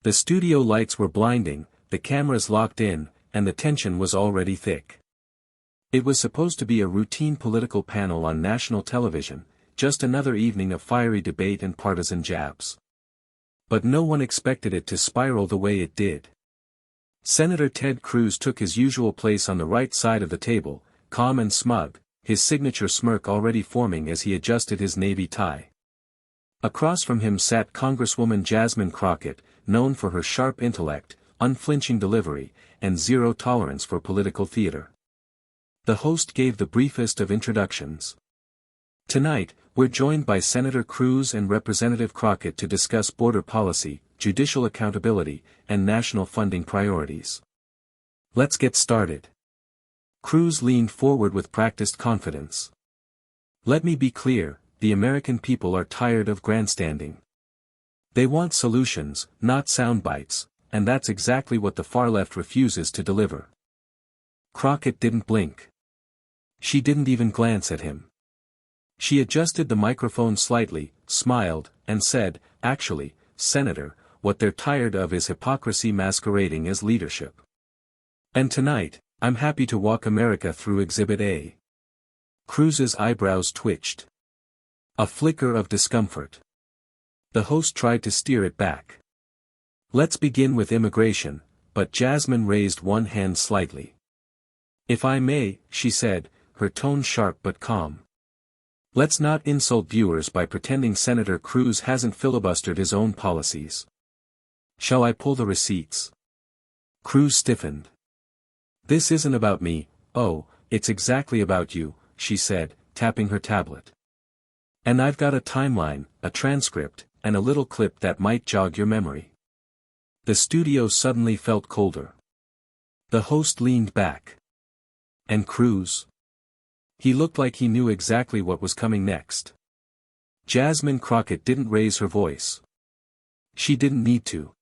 The studio lights were blinding, the cameras locked in, and the tension was already thick. It was supposed to be a routine political panel on national television, just another evening of fiery debate and partisan jabs. But no one expected it to spiral the way it did. Senator Ted Cruz took his usual place on the right side of the table, calm and smug, his signature smirk already forming as he adjusted his navy tie. Across from him sat Congresswoman Jasmine Crockett, known for her sharp intellect, unflinching delivery, and zero tolerance for political theater. The host gave the briefest of introductions. Tonight, we're joined by Senator Cruz and Representative Crockett to discuss border policy, judicial accountability, and national funding priorities. Let's get started. Cruz leaned forward with practiced confidence. Let me be clear, the American people are tired of grandstanding. They want solutions, not sound bites, and that's exactly what the far left refuses to deliver. Crockett didn't blink. She didn't even glance at him. She adjusted the microphone slightly, smiled, and said, "Actually, Senator, what they're tired of is hypocrisy masquerading as leadership. And tonight, I'm happy to walk America through Exhibit A." Cruz's eyebrows twitched. A flicker of discomfort. The host tried to steer it back. "Let's begin with immigration," but Jasmine raised one hand slightly. "If I may," she said, her tone sharp but calm. "Let's not insult viewers by pretending Senator Cruz hasn't filibustered his own policies. Shall I pull the receipts?" Cruz stiffened. "This isn't about me, oh, it's exactly about you," she said, tapping her tablet. "And I've got a timeline, a transcript, and a little clip that might jog your memory." The studio suddenly felt colder. The host leaned back. And Cruz? He looked like he knew exactly what was coming next. Jasmine Crockett didn't raise her voice. She didn't need to.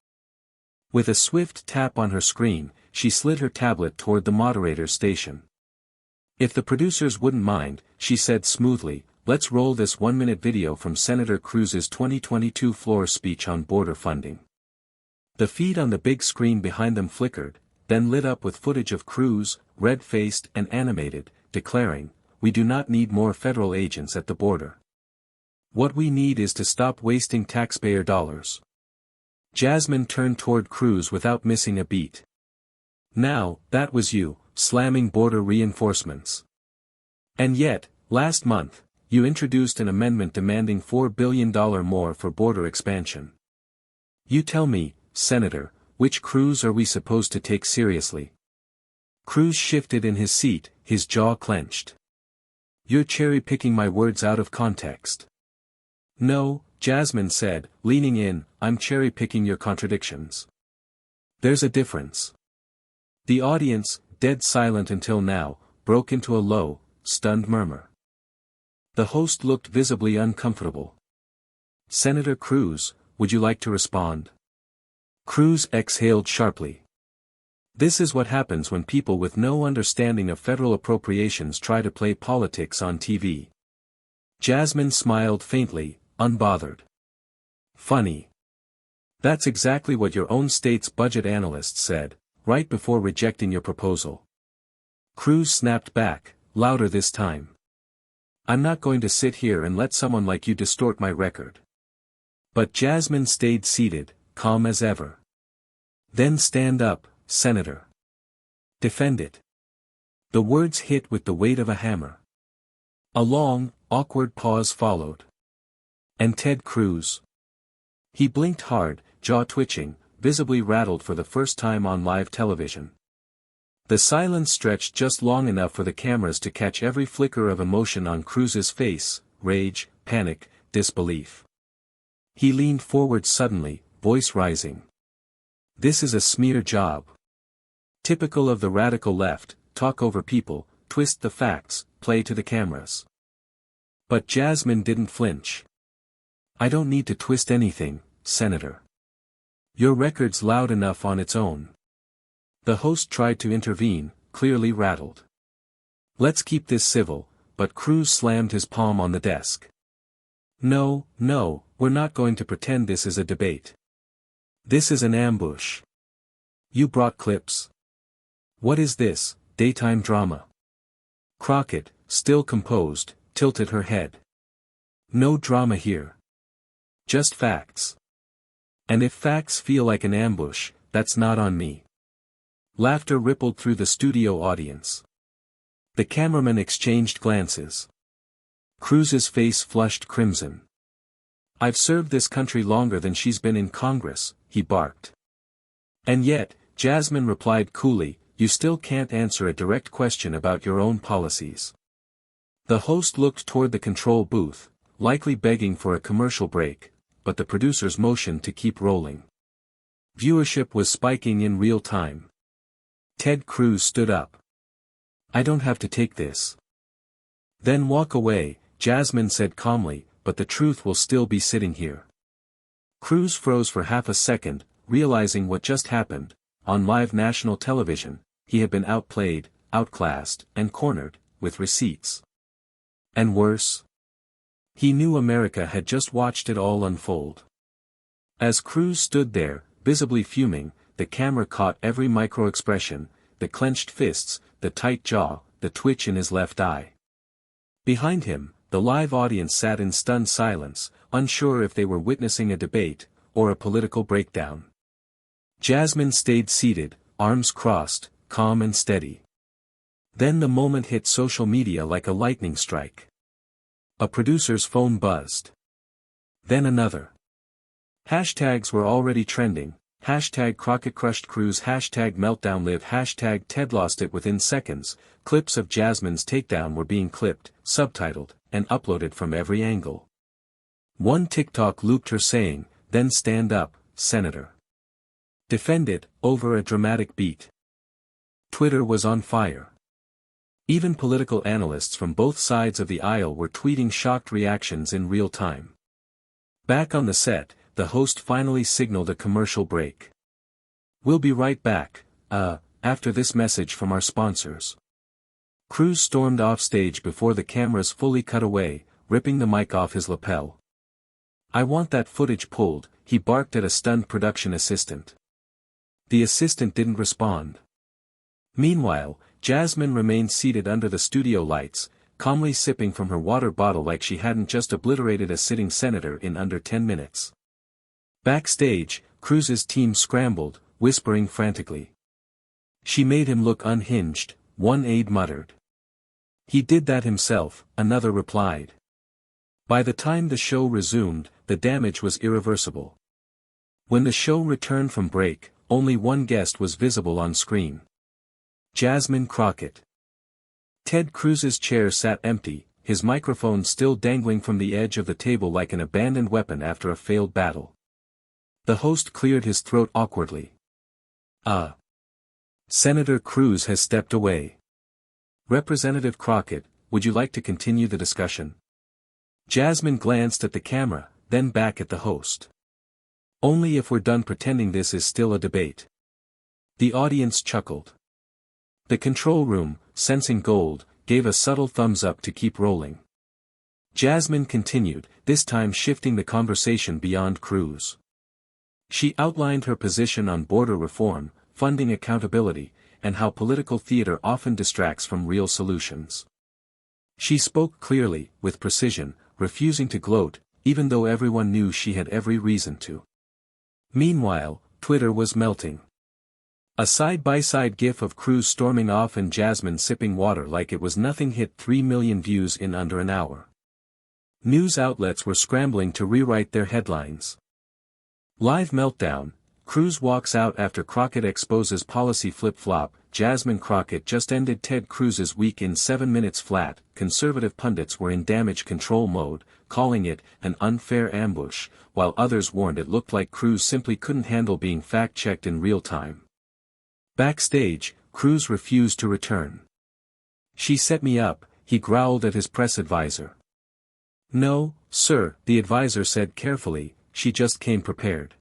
With a swift tap on her screen, she slid her tablet toward the moderator's station. "If the producers wouldn't mind," she said smoothly, "let's roll this 1-minute video from Senator Cruz's 2022 floor speech on border funding." The feed on the big screen behind them flickered, then lit up with footage of Cruz, red-faced and animated, declaring, "We do not need more federal agents at the border. What we need is to stop wasting taxpayer dollars." Jasmine turned toward Cruz without missing a beat. "Now, that was you, slamming border reinforcements. And yet, last month, you introduced an amendment demanding $4 billion more for border expansion. You tell me, Senator, which Cruz are we supposed to take seriously?" Cruz shifted in his seat, his jaw clenched. "You're cherry-picking my words out of context." "No," Jasmine said, leaning in, "I'm cherry-picking your contradictions. There's a difference." The audience, dead silent until now, broke into a low, stunned murmur. The host looked visibly uncomfortable. "Senator Cruz, would you like to respond?" Cruz exhaled sharply. This is what happens when people with no understanding of federal appropriations try to play politics on TV. Jasmine smiled faintly, unbothered. "Funny. That's exactly what your own state's budget analyst said, right before rejecting your proposal." Cruz snapped back, louder this time. "I'm not going to sit here and let someone like you distort my record." But Jasmine stayed seated, calm as ever. "Then stand up, Senator. Defend it." The words hit with the weight of a hammer. A long, awkward pause followed. "And Ted Cruz?" He blinked hard, jaw twitching, visibly rattled for the first time on live television. The silence stretched just long enough for the cameras to catch every flicker of emotion on Cruz's face: rage, panic, disbelief. He leaned forward suddenly, voice rising. "This is a smear job. Typical of the radical left, talk over people, twist the facts, play to the cameras." But Jasmine didn't flinch. "I don't need to twist anything, Senator. Your record's loud enough on its own." The host tried to intervene, clearly rattled. "Let's keep this civil," but Cruz slammed his palm on the desk. No, we're not going to pretend this is a debate. This is an ambush. You brought clips? What is this, daytime drama? Crockett, still composed, tilted her head. No drama here. Just facts. And if facts feel like an ambush, that's not on me. Laughter rippled through the studio audience. The cameramen exchanged glances. Cruz's face flushed crimson. I've served this country longer than she's been in Congress, he barked. And yet, Jasmine replied coolly, you still can't answer a direct question about your own policies. The host looked toward the control booth, likely begging for a commercial break, but the producers motioned to keep rolling. Viewership was spiking in real time. Ted Cruz stood up. I don't have to take this. Then walk away, Jasmine said calmly, but the truth will still be sitting here. Cruz froze for half a second, realizing what just happened. On live national television, he had been outplayed, outclassed, and cornered, with receipts. And worse? He knew America had just watched it all unfold. As Cruz stood there, visibly fuming, the camera caught every micro-expression, the clenched fists, the tight jaw, the twitch in his left eye. Behind him, the live audience sat in stunned silence, unsure if they were witnessing a debate, or a political breakdown. Jasmine stayed seated, arms crossed, calm and steady. Then the moment hit social media like a lightning strike. A producer's phone buzzed. Then another. Hashtags were already trending, hashtag Crockett crushed Cruz, hashtag meltdown live, hashtag Ted lost it. Within seconds, clips of Jasmine's takedown were being clipped, subtitled, and uploaded from every angle. One TikTok looped her saying, then stand up, Senator. Defend it, over a dramatic beat. Twitter was on fire. Even political analysts from both sides of the aisle were tweeting shocked reactions in real time. Back on the set, the host finally signaled a commercial break. We'll be right back, after this message from our sponsors. Cruz stormed off stage before the cameras fully cut away, ripping the mic off his lapel. I want that footage pulled, he barked at a stunned production assistant. The assistant didn't respond. Meanwhile, Jasmine remained seated under the studio lights, calmly sipping from her water bottle like she hadn't just obliterated a sitting senator in under 10 minutes. Backstage, Cruz's team scrambled, whispering frantically. She made him look unhinged, one aide muttered. He did that himself, another replied. By the time the show resumed, the damage was irreversible. When the show returned from break, only one guest was visible on screen. Jasmine Crockett. Ted Cruz's chair sat empty, his microphone still dangling from the edge of the table like an abandoned weapon after a failed battle. The host cleared his throat awkwardly. Senator Cruz has stepped away. Representative Crockett, would you like to continue the discussion? Jasmine glanced at the camera, then back at the host. Only if we're done pretending this is still a debate. The audience chuckled. The control room, sensing gold, gave a subtle thumbs up to keep rolling. Jasmine continued, this time shifting the conversation beyond Cruz. She outlined her position on border reform, funding accountability, and how political theater often distracts from real solutions. She spoke clearly, with precision, refusing to gloat, even though everyone knew she had every reason to. Meanwhile, Twitter was melting. A side-by-side gif of Cruz storming off and Jasmine sipping water like it was nothing hit 3 million views in under an hour. News outlets were scrambling to rewrite their headlines. Live meltdown, Cruz walks out after Crockett exposes policy flip-flop, Jasmine Crockett just ended Ted Cruz's week in 7 minutes flat. Conservative pundits were in damage control mode, calling it an unfair ambush, while others warned it looked like Cruz simply couldn't handle being fact-checked in real time. Backstage, Cruz refused to return. She set me up, he growled at his press advisor. No, sir, the advisor said carefully, she just came prepared.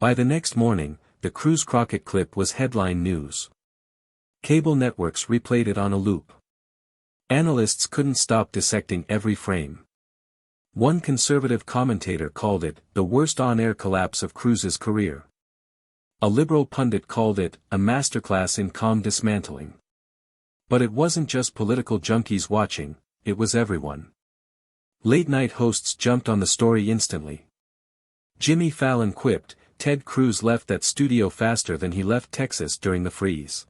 By the next morning, the Cruz-Crockett clip was headline news. Cable networks replayed it on a loop. Analysts couldn't stop dissecting every frame. One conservative commentator called it the worst on-air collapse of Cruz's career. A liberal pundit called it a masterclass in calm dismantling. But it wasn't just political junkies watching, it was everyone. Late-night hosts jumped on the story instantly. Jimmy Fallon quipped, "Ted Cruz left that studio faster than he left Texas during the freeze."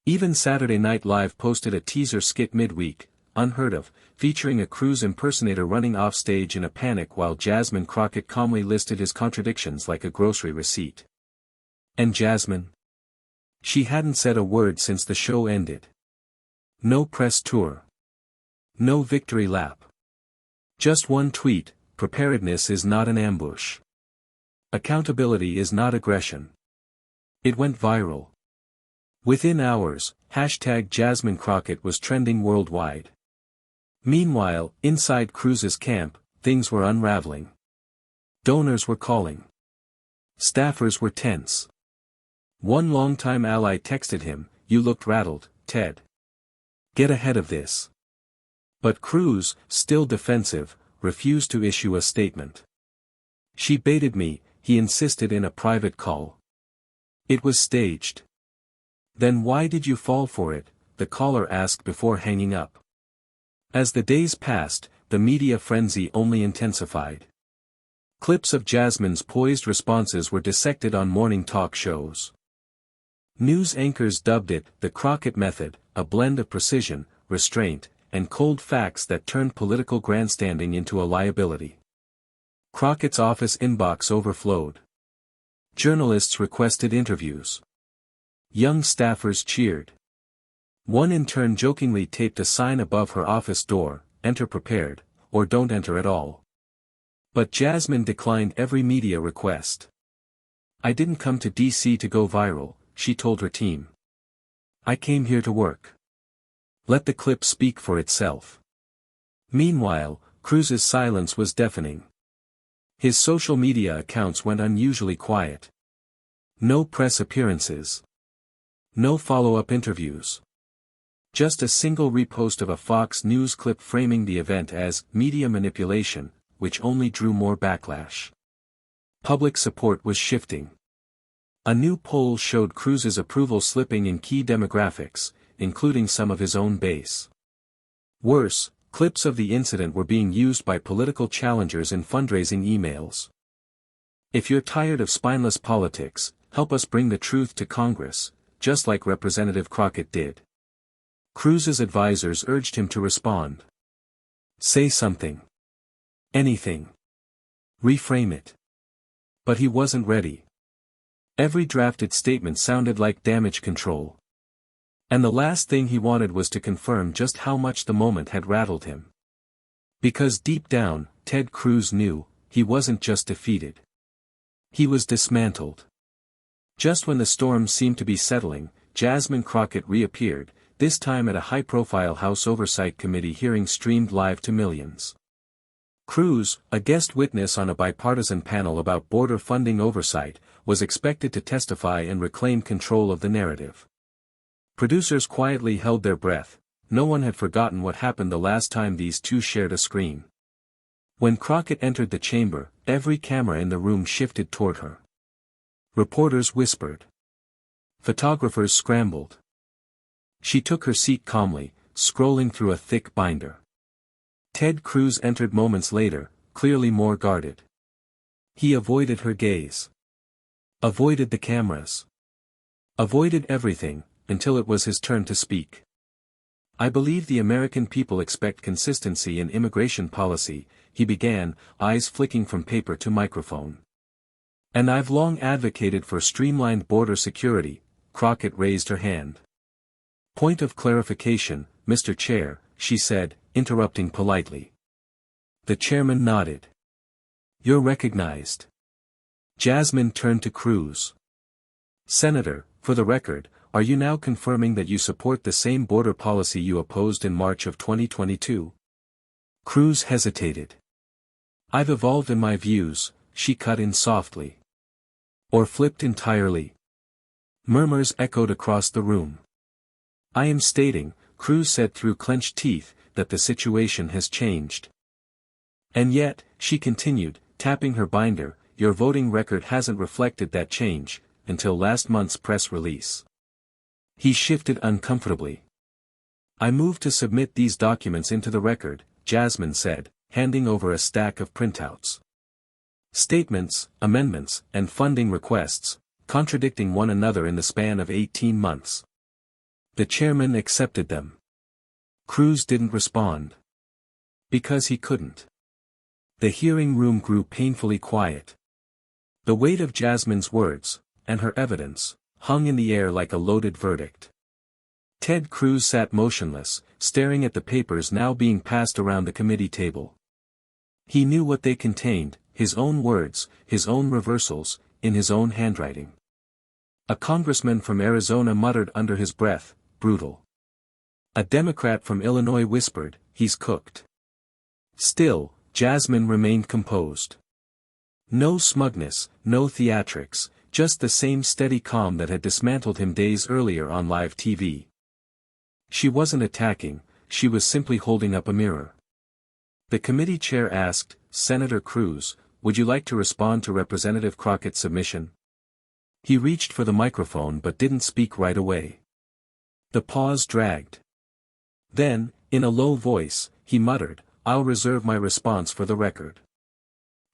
Even Saturday Night Live posted a teaser skit midweek, unheard of, featuring a Cruz impersonator running off stage in a panic while Jasmine Crockett calmly listed his contradictions like a grocery receipt. And Jasmine? She hadn't said a word since the show ended. No press tour. No victory lap. Just one tweet: "Preparedness is not an ambush. Accountability is not aggression." It went viral. Within hours, #Jasmine Crockett was trending worldwide. Meanwhile, inside Cruz's camp, things were unraveling. Donors were calling. Staffers were tense. One longtime ally texted him, "You looked rattled, Ted. Get ahead of this." But Cruz, still defensive, refused to issue a statement. "She baited me," he insisted in a private call. "It was staged." "Then why did you fall for it?" the caller asked before hanging up. As the days passed, the media frenzy only intensified. Clips of Jasmine's poised responses were dissected on morning talk shows. News anchors dubbed it the Crockett method, a blend of precision, restraint, and cold facts that turned political grandstanding into a liability. Crockett's office inbox overflowed. Journalists requested interviews. Young staffers cheered. One intern jokingly taped a sign above her office door, "Enter prepared, or don't enter at all." But Jasmine declined every media request. "I didn't come to DC to go viral," she told her team. "I came here to work. Let the clip speak for itself." Meanwhile, Cruz's silence was deafening. His social media accounts went unusually quiet. No press appearances. No follow-up interviews. Just a single repost of a Fox News clip framing the event as media manipulation, which only drew more backlash. Public support was shifting. A new poll showed Cruz's approval slipping in key demographics, including some of his own base. Worse, clips of the incident were being used by political challengers in fundraising emails. "If you're tired of spineless politics, help us bring the truth to Congress," just like Representative Crockett did. Cruz's advisors urged him to respond. Say something. Anything. Reframe it. But he wasn't ready. Every drafted statement sounded like damage control. And the last thing he wanted was to confirm just how much the moment had rattled him. Because deep down, Ted Cruz knew, he wasn't just defeated. He was dismantled. Just when the storm seemed to be settling, Jasmine Crockett reappeared, this time at a high-profile House Oversight Committee hearing streamed live to millions. Cruz, a guest witness on a bipartisan panel about border funding oversight, was expected to testify and reclaim control of the narrative. Producers quietly held their breath. No one had forgotten what happened the last time these two shared a screen. When Crockett entered the chamber, every camera in the room shifted toward her. Reporters whispered. Photographers scrambled. She took her seat calmly, scrolling through a thick binder. Ted Cruz entered moments later, clearly more guarded. He avoided her gaze. Avoided the cameras. Avoided everything, until it was his turn to speak. I believe the American people expect consistency in immigration policy, he began, eyes flicking from paper to microphone. And I've long advocated for streamlined border security. Crockett raised her hand. Point of clarification, Mr. Chair, she said, interrupting politely. The chairman nodded. You're recognized. Jasmine turned to Cruz. Senator, for the record, are you now confirming that you support the same border policy you opposed in March of 2022? Cruz hesitated. I've evolved in my views, she cut in softly. Or flipped entirely. Murmurs echoed across the room. I am stating, Cruz said through clenched teeth, that the situation has changed. And yet, she continued, tapping her binder, your voting record hasn't reflected that change, until last month's press release. He shifted uncomfortably. "I move to submit these documents into the record," Jasmine said, handing over a stack of printouts. Statements, amendments, and funding requests, contradicting one another in the span of 18 months. The chairman accepted them. Cruz didn't respond. Because he couldn't. The hearing room grew painfully quiet. The weight of Jasmine's words, and her evidence, hung in the air like a loaded verdict. Ted Cruz sat motionless, staring at the papers now being passed around the committee table. He knew what they contained, his own words, his own reversals, in his own handwriting. A congressman from Arizona muttered under his breath, "Brutal." A Democrat from Illinois whispered, "He's cooked." Still, Jasmine remained composed. No smugness, no theatrics, just the same steady calm that had dismantled him days earlier on live TV. She wasn't attacking, she was simply holding up a mirror. The committee chair asked, "Senator Cruz, would you like to respond to Representative Crockett's submission?" He reached for the microphone but didn't speak right away. The pause dragged. Then, in a low voice, he muttered, "I'll reserve my response for the record."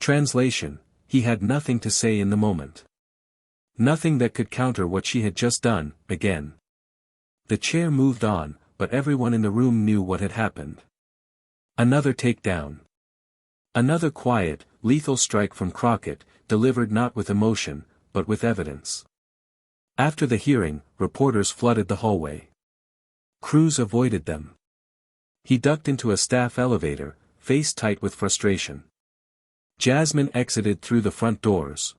Translation: he had nothing to say in the moment. Nothing that could counter what she had just done, again. The chair moved on, but everyone in the room knew what had happened. Another takedown. Another quiet, lethal strike from Crockett, delivered not with emotion, but with evidence. After the hearing, reporters flooded the hallway. Cruz avoided them. He ducked into a staff elevator, face tight with frustration. Jasmine exited through the front doors.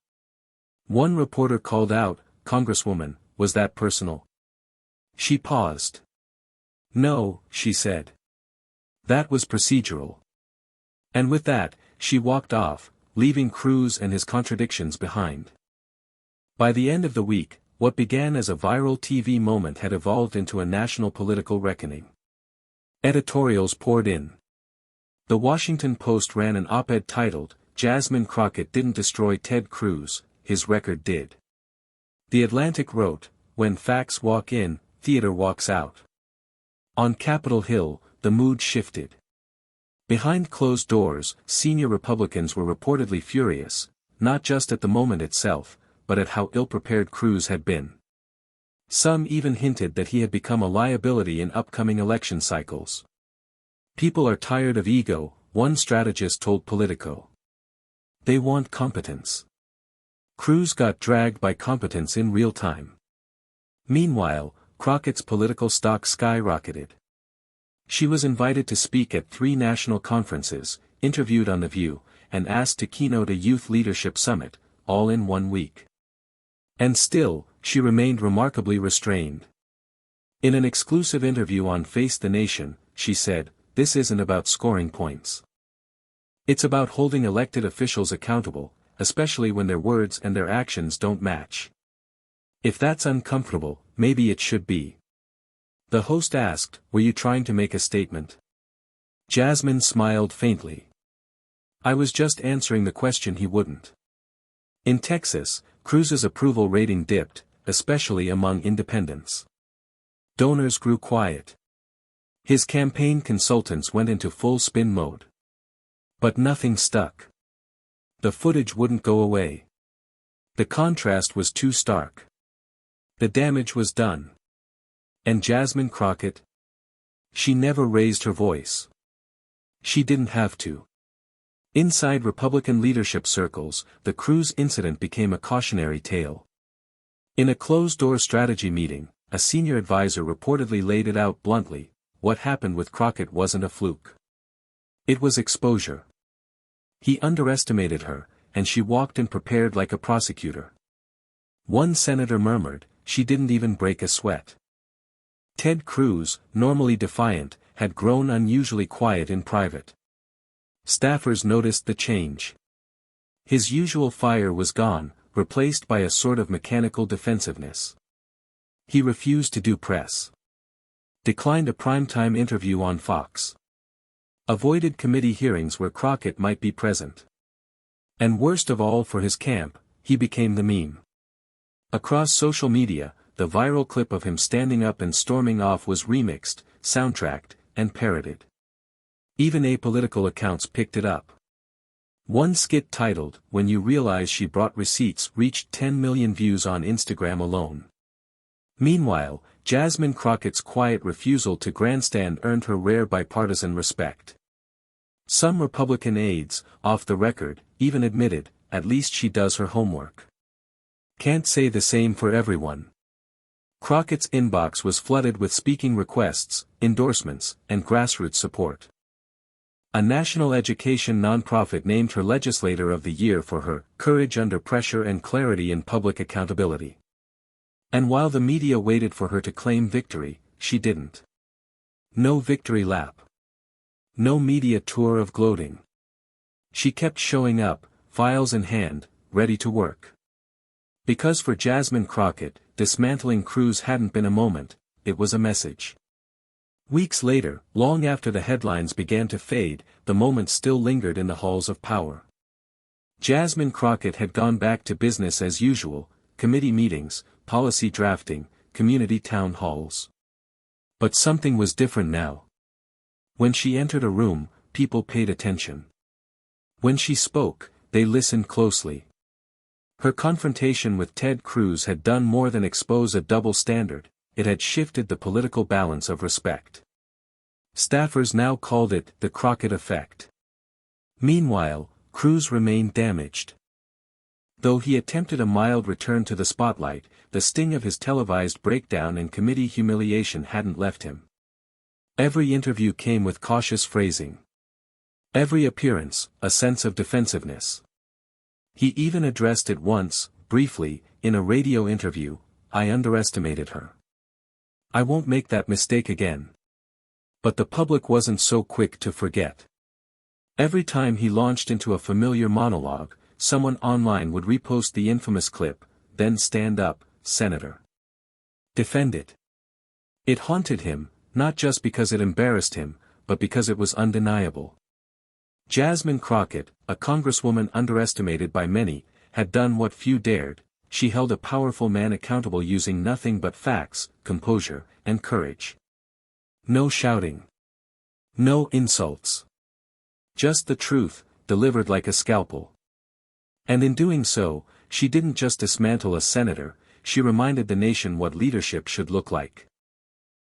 One reporter called out, "Congresswoman, was that personal?" She paused. "No," she said. "That was procedural." And with that, she walked off, leaving Cruz and his contradictions behind. By the end of the week, what began as a viral TV moment had evolved into a national political reckoning. Editorials poured in. The Washington Post ran an op-ed titled, "Jasmine Crockett didn't destroy Ted Cruz, his record did." The Atlantic wrote, "When facts walk in, theater walks out." On Capitol Hill, the mood shifted. Behind closed doors, senior Republicans were reportedly furious, not just at the moment itself, but at how ill-prepared Cruz had been. Some even hinted that he had become a liability in upcoming election cycles. "People are tired of ego," one strategist told Politico. "They want competence." Cruz got dragged by competence in real time. Meanwhile, Crockett's political stock skyrocketed. She was invited to speak at 3 national conferences, interviewed on The View, and asked to keynote a youth leadership summit, all in 1 week. And still, she remained remarkably restrained. In an exclusive interview on Face the Nation, she said, "This isn't about scoring points. It's about holding elected officials accountable, especially when their words and their actions don't match. If that's uncomfortable, maybe it should be." The host asked, "Were you trying to make a statement?" Jasmine smiled faintly. "I was just answering the question he wouldn't." In Texas, Cruz's approval rating dipped, especially among independents. Donors grew quiet. His campaign consultants went into full spin mode. But nothing stuck. The footage wouldn't go away. The contrast was too stark. The damage was done. And Jasmine Crockett? She never raised her voice. She didn't have to. Inside Republican leadership circles, the Cruz incident became a cautionary tale. In a closed-door strategy meeting, a senior advisor reportedly laid it out bluntly: what happened with Crockett wasn't a fluke. It was exposure. He underestimated her, and she walked in prepared like a prosecutor. One senator murmured, "She didn't even break a sweat." Ted Cruz, normally defiant, had grown unusually quiet in private. Staffers noticed the change. His usual fire was gone, replaced by a sort of mechanical defensiveness. He refused to do press. Declined a primetime interview on Fox. Avoided committee hearings where Crockett might be present. And worst of all for his camp, he became the meme. Across social media, the viral clip of him standing up and storming off was remixed, soundtracked, and parodied. Even apolitical accounts picked it up. One skit titled, "When You Realize She Brought Receipts," reached 10 million views on Instagram alone. Meanwhile, Jasmine Crockett's quiet refusal to grandstand earned her rare bipartisan respect. Some Republican aides, off the record, even admitted, "At least she does her homework." Can't say the same for everyone. Crockett's inbox was flooded with speaking requests, endorsements, and grassroots support. A national education nonprofit named her Legislator of the Year for her courage under pressure and clarity in public accountability. And while the media waited for her to claim victory, she didn't. No victory lap. No media tour of gloating. She kept showing up, files in hand, ready to work. Because for Jasmine Crockett, dismantling Cruz hadn't been a moment, it was a message. Weeks later, long after the headlines began to fade, the moment still lingered in the halls of power. Jasmine Crockett had gone back to business as usual, committee meetings, policy drafting, community town halls. But something was different now. When she entered a room, people paid attention. When she spoke, they listened closely. Her confrontation with Ted Cruz had done more than expose a double standard, it had shifted the political balance of respect. Staffers now called it the Crockett effect. Meanwhile, Cruz remained damaged. Though he attempted a mild return to the spotlight, the sting of his televised breakdown and committee humiliation hadn't left him. Every interview came with cautious phrasing. Every appearance, a sense of defensiveness. He even addressed it once, briefly, in a radio interview, "I underestimated her. I won't make that mistake again." But the public wasn't so quick to forget. Every time he launched into a familiar monologue, someone online would repost the infamous clip, "Then stand up, Senator. Defend it." It haunted him, not just because it embarrassed him, but because it was undeniable. Jasmine Crockett, a congresswoman underestimated by many, had done what few dared. She held a powerful man accountable using nothing but facts, composure, and courage. No shouting. No insults. Just the truth, delivered like a scalpel. And in doing so, she didn't just dismantle a senator, she reminded the nation what leadership should look like.